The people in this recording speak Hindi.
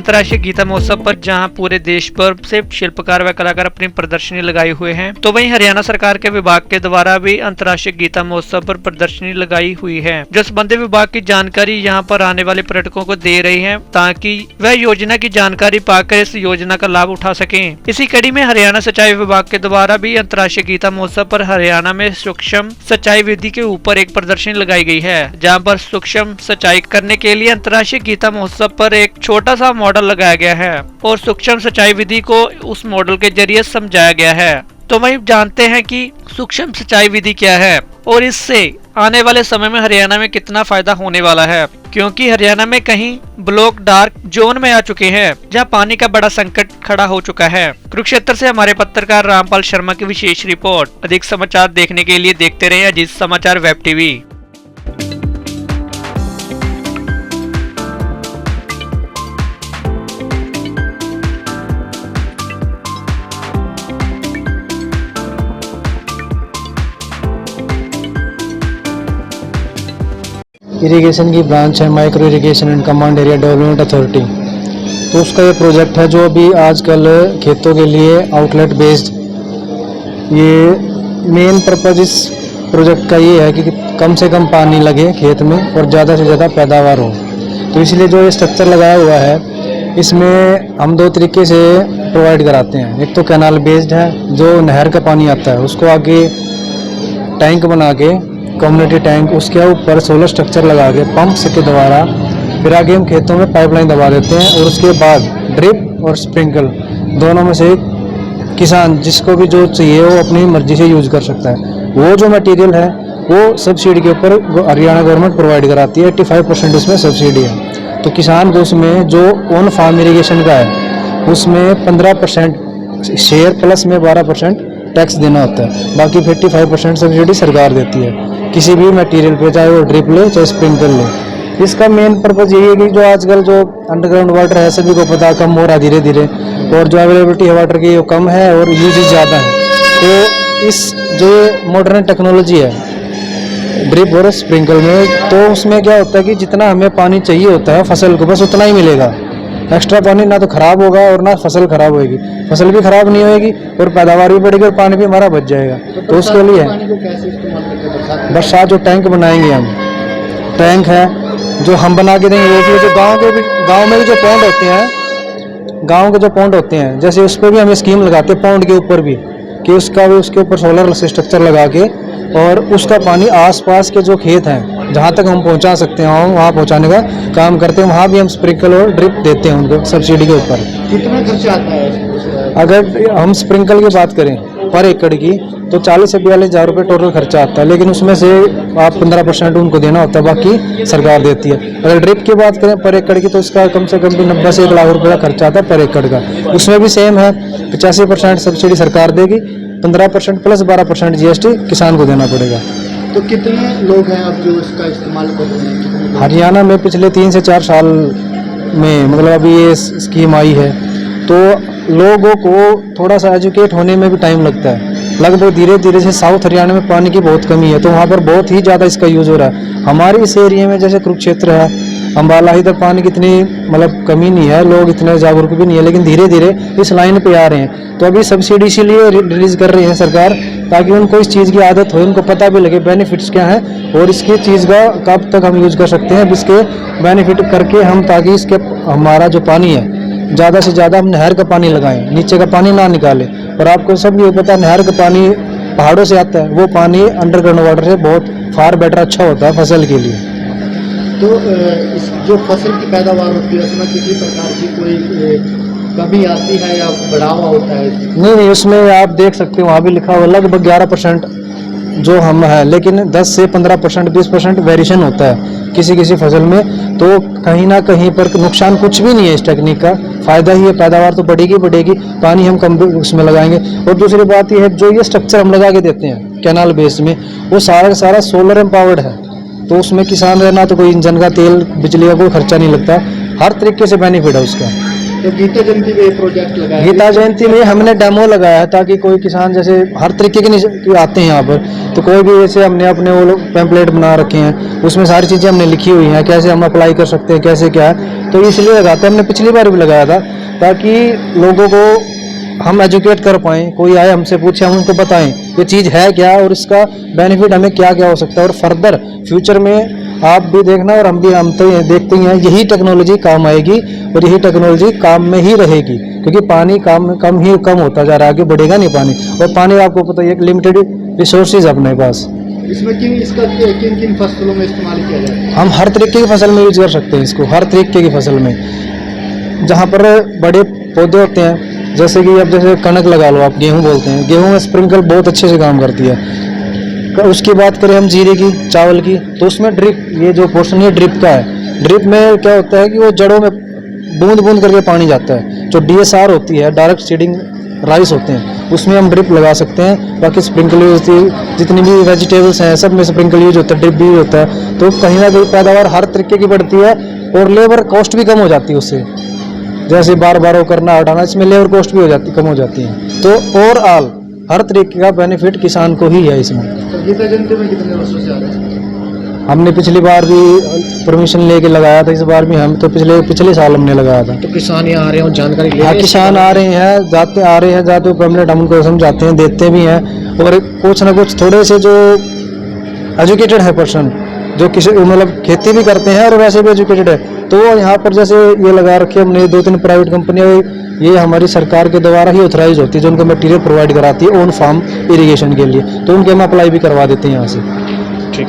अंतर्राष्ट्रीय गीता महोत्सव पर जहां पूरे देश भर से शिल्पकार व कलाकार अपनी प्रदर्शनी लगाए हुए हैं, तो वहीं हरियाणा सरकार के विभाग के द्वारा भी अंतर्राष्ट्रीय गीता महोत्सव पर प्रदर्शनी लगाई हुई है, जो संबंधित विभाग की जानकारी यहां पर आने वाले पर्यटकों को दे रही है ताकि वह योजना की जानकारी पाकर इस योजना का लाभ उठा सकें। इसी कड़ी में हरियाणा सिंचाई विभाग के द्वारा भी अंतर्राष्ट्रीय गीता महोत्सव पर हरियाणा में सूक्ष्म सिंचाई विधि के ऊपर एक प्रदर्शनी लगाई गई है, जहां पर सूक्ष्म सिंचाई करने के लिए अंतर्राष्ट्रीय गीता महोत्सव पर एक छोटा सा मॉडल लगाया गया है और सूक्ष्म सिंचाई विधि को उस मॉडल के जरिए समझाया गया है। तो वही जानते हैं कि सूक्ष्म सिंचाई विधि क्या है और इससे आने वाले समय में हरियाणा में कितना फायदा होने वाला है, क्योंकि हरियाणा में कहीं ब्लॉक डार्क जोन में आ चुके हैं जहां पानी का बड़ा संकट खड़ा हो चुका है। कुरुक्षेत्र से हमारे पत्रकार रामपाल शर्मा की विशेष रिपोर्ट। अधिक समाचार देखने के लिए देखते रहिए अजीत समाचार वेब टीवी। इरिगेशन की ब्रांच है micro irrigation and command area development authority. तो उसका ये प्रोजेक्ट है जो अभी आजकल खेतों के लिए आउटलेट बेस्ड, ये मेन पर्पज इस प्रोजेक्ट का ये है कि कम से कम पानी लगे खेत में और ज़्यादा से ज़्यादा पैदावार हो। तो इसलिए जो ये स्ट्रक्चर लगाया हुआ है इसमें हम दो तरीके से प्रोवाइड कराते हैं। एक तो कैनाल बेस्ड है, जो नहर का पानी आता है उसको आगे टैंक बना के कम्युनिटी टैंक, उसके ऊपर सोलर स्ट्रक्चर लगा के पंप के द्वारा फिर आगे हम खेतों में पाइपलाइन दबा देते हैं और उसके बाद ड्रिप और स्प्रिंकल दोनों में से किसान जिसको भी जो चाहिए वो अपनी मर्जी से यूज़ कर सकता है। वो जो मटेरियल है वो सब्सिडी के ऊपर हरियाणा गवर्नमेंट प्रोवाइड कराती है, 85% इसमें सब्सिडी है। तो किसान को उसमें जो ऑन फार्म इरीगेशन का है उसमें 15% शेयर प्लस में 12% टैक्स देना होता है, बाकी 55% सब्सिडी सरकार देती है किसी भी मटेरियल पे, चाहे वो ड्रिप ले चाहे स्प्रिंकल ले। इसका मेन पर्पज यही है कि जो आजकल जो अंडरग्राउंड वाटर है सभी को पता कम हो रहा धीरे धीरे, और जो अवेलेबिलिटी है वाटर की वो कम है और यूजेज ज़्यादा है। तो इस जो मॉडर्न टेक्नोलॉजी है ड्रिप और स्प्रिंकल में, तो उसमें क्या होता है कि जितना हमें पानी चाहिए होता है फसल को बस उतना ही मिलेगा। एक्स्ट्रा पानी ना तो खराब होगा और ना फसल खराब होएगी, फसल भी खराब नहीं होएगी और पैदावार भी बढ़ेगी और पानी भी हमारा बच जाएगा। तो उसके लिए बरसात जो टैंक बनाएंगे हम, टैंक है जो हम बना के देंगे, वो जो गांव में भी जो पॉन्ड होते हैं, गांव के जो पॉन्ड होते हैं जैसे उस पर भी हम स्कीम लगाते हैं पॉन्ड के ऊपर भी, कि उसका भी उसके ऊपर सोलर स्ट्रक्चर लगा के और उसका पानी आसपास के जो खेत हैं जहाँ तक हम पहुँचा सकते हैं वहाँ पहुँचाने का काम करते हैं। वहाँ भी हम स्प्रिंकल और ड्रिप देते हैं उनको सब्सिडी के ऊपर। कितना खर्चा आता है? अगर हम स्प्रिंकल की बात करें पर एकड़ की तो 40 से 42 हज़ार रुपये टोटल खर्चा आता है, लेकिन उसमें से आप 15% उनको देना होता है, बाकी सरकार देती है। अगर ड्रिप की बात करें पर एकड़ की तो इसका कम से कम भी 90 से 1 लाख रुपये का खर्चा आता है पर एकड़ का। उसमें भी सेम है, 85% सब्सिडी सरकार देगी, 15% प्लस 12% GST किसान को देना पड़ेगा। तो कितने लोग हैं अब जो इसका इस्तेमाल कर रहे हैं? हरियाणा में पिछले 3 से 4 साल में मतलब अभी ये स्कीम आई है, तो लोगों को थोड़ा सा एजुकेट होने में भी टाइम लगता है। लगभग धीरे धीरे से साउथ हरियाणा में पानी की बहुत कमी है, तो वहाँ पर बहुत ही ज़्यादा इसका यूज़ हो रहा है। हमारे इस एरिया में जैसे कुरुक्षेत्र है, अम्बाला, इधर पानी की इतनी मतलब कमी नहीं है, लोग इतने जागरूक भी नहीं है, लेकिन धीरे धीरे इस लाइन पे आ रहे हैं। तो अभी सब्सिडी इसीलिए रिलीज कर रही है सरकार, ताकि उनको इस चीज़ की आदत हो, उनको पता भी लगे बेनिफिट्स क्या है और इसकी चीज़ का कब तक हम यूज़ कर सकते हैं, इसके बेनिफिट करके हम ताकि इसके हमारा जो पानी है ज़्यादा से ज़्यादा हम नहर का पानी लगाएं, नीचे का पानी ना निकालें। और आपको सब ये पता नहर का पानी पहाड़ों से आता है, वो पानी अंडरग्राउंड वाटर से बहुत फार बेटर अच्छा होता है फसल के लिए। तो इस जो फसल की पैदावार होती है उसमें किसी प्रकार की कोई कमी आती है या बढ़ावा होता है? नहीं, उसमें आप देख सकते हो वहाँ भी लिखा हुआ लगभग 11% जो हम है, लेकिन 10 से 15% 20% वेरिएशन होता है किसी किसी फसल में। तो कहीं ना कहीं पर नुकसान कुछ भी नहीं है इस टेक्निक का, फ़ायदा ही है, पैदावार तो बढ़ेगी, पानी हम कम उसमें लगाएंगे। और दूसरी बात यह है जो ये स्ट्रक्चर हम लगा के देते हैं कैनाल बेस में, वो सारा का सारा सोलर एम्पावर्ड है, तो उसमें किसान रहना तो कोई इंजन का तेल बिजली का कोई खर्चा नहीं लगता, हर तरीके से बेनिफिट है उसका। तो गीता जयंती में ये प्रोजेक्ट लगाया गीता जयंती में हमने डेमो लगाया है ताकि कोई किसान जैसे हर तरीके के आते हैं यहाँ पर, तो कोई भी जैसे हमने अपने वो लोग पैम्पलेट बना रखे हैं, उसमें सारी चीज़ें हमने लिखी हुई हैं कैसे हम अप्लाई कर सकते हैं कैसे क्या है, तो इसलिए लगाते हैं। हमने पिछली बार भी लगाया था ताकि लोगों को हम एजुकेट कर पाएँ, कोई आए हमसे पूछे हम उनको बताएं ये चीज़ है क्या और इसका बेनिफिट हमें क्या क्या हो सकता है, और फर्दर फ्यूचर में आप भी देखना और हम तो ये देखते ही हैं यही टेक्नोलॉजी काम आएगी और यही टेक्नोलॉजी काम में ही रहेगी, क्योंकि पानी कम होता जा रहा है, आगे बढ़ेगा नहीं पानी, और पानी आपको पता है एक लिमिटेड रिसोर्सेज अपने पास। इसमें इसका किन किन फसलों में इस्तेमाल किया जाए? हम हर तरीके की फसल में यूज कर सकते हैं इसको, हर तरीके की फसल में। जहाँ पर बड़े पौधे होते हैं जैसे कि अब जैसे कणक लगा लो आप, गेहूँ बोलते हैं, गेहूँ में स्प्रिंकल बहुत अच्छे से काम करती है। उसकी बात करें हम जीरे की, चावल की, तो उसमें ड्रिप, ये जो पोर्शन है ड्रिप का है। ड्रिप में क्या होता है कि वो जड़ों में बूंद बूंद करके पानी जाता है। जो DSR होती है, डायरेक्ट सीडिंग राइस होते हैं, उसमें हम ड्रिप लगा सकते हैं। बाकी स्प्रिंकल यूज होती है, जितनी भी वेजिटेबल्स हैं सब में स्प्रिंकल यूज होता है, ड्रिप भी यूज होता है। तो कहीं ना कहीं पैदावार हर तरीके की बढ़ती है और लेबर कॉस्ट भी कम हो जाती है उससे, जैसे बार बार वो करना हटाना, इसमें लेबर कॉस्ट भी कम हो जाती है। तो ओवरऑल हर तरीके का बेनिफिट किसान को ही है इसमें। तो गीता जयंती में कितने वर्षों से आ रहे हैं? हमने पिछली बार भी परमिशन लेके लगाया था, इस बार भी हम तो पिछले साल हमने लगाया था। तो किसान यहाँ आ रहे हैं जानकारी ले हाँ, किसान आ रहे हैं, जाते परमानेंट हम उनको समझाते हैं, देते भी हैं, और कुछ ना कुछ थोड़े से जो एजुकेटेड है पर्सन, जो किसी मतलब खेती भी करते हैं और वैसे भी एजुकेटेड है, तो यहाँ पर जैसे ये लगा रखे हमने 2-3 प्राइवेट कंपनियाँ, ये हमारी सरकार के द्वारा ही ऑथराइज होती है, जो उनको मटेरियल प्रोवाइड कराती है ऑन फार्म इरिगेशन के लिए, तो उनके हम अप्लाई भी करवा देते हैं यहाँ से। ठीक।